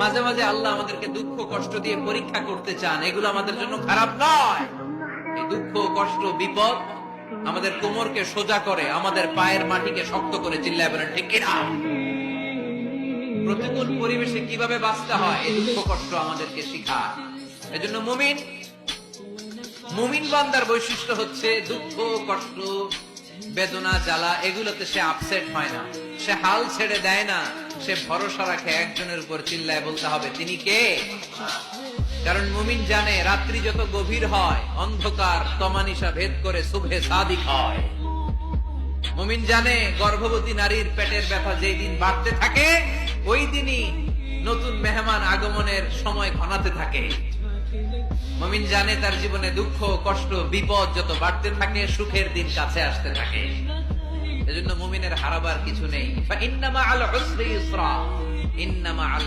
মাঝে মাঝে আল্লাহ আমাদেরকে দুঃখ কষ্ট দিয়ে পরীক্ষা করতে চান, এগুলো আমাদের জন্য খারাপ নয়। এই দুঃখ কষ্ট বিপদ আমাদের কোমরকে সোজা করে, আমাদের পায়ের মাটিকে শক্ত করে। চিল্লায় বলেন ঠিক কিনা? প্রতিকূল পরিবেশে কিভাবে বাঁচতে হয় এই দুঃখ কষ্ট আমাদেরকে শিখায়। এজন্য মুমিন বান্দার বৈশিষ্ট্য হচ্ছে দুঃখ কষ্ট বেদনা জ্বালা এগুলোতে সে আপসেট হয় না, সে হাল ছেড়ে দেয় না, সে ভরসা রাখে একজনের উপর। চিল্লায় বলতে হবে তিনি কে? কারণ মুমিন জানে রাত্রি যত গভীর হয় অন্ধকার তমানিসা ভেদ করে সুবহে সাদিক হয়। মুমিন জানে গর্ভবতী নারীর পেটের ব্যথা যেই দিন বাড়তে থাকে ওই দিনই নতুন মেহমান আগমনের সময় ঘনাতে থাকে। মুমিন জানে তার জীবনে দুঃখ কষ্ট বিপদ যত বাড়তে থাকে সুখের দিন কাছে আসতে থাকে। এজন্য মুমিনের হারাবার কিছু নেই। ইন্না মাআল উসরি ইউসরা, ইন্না মাআল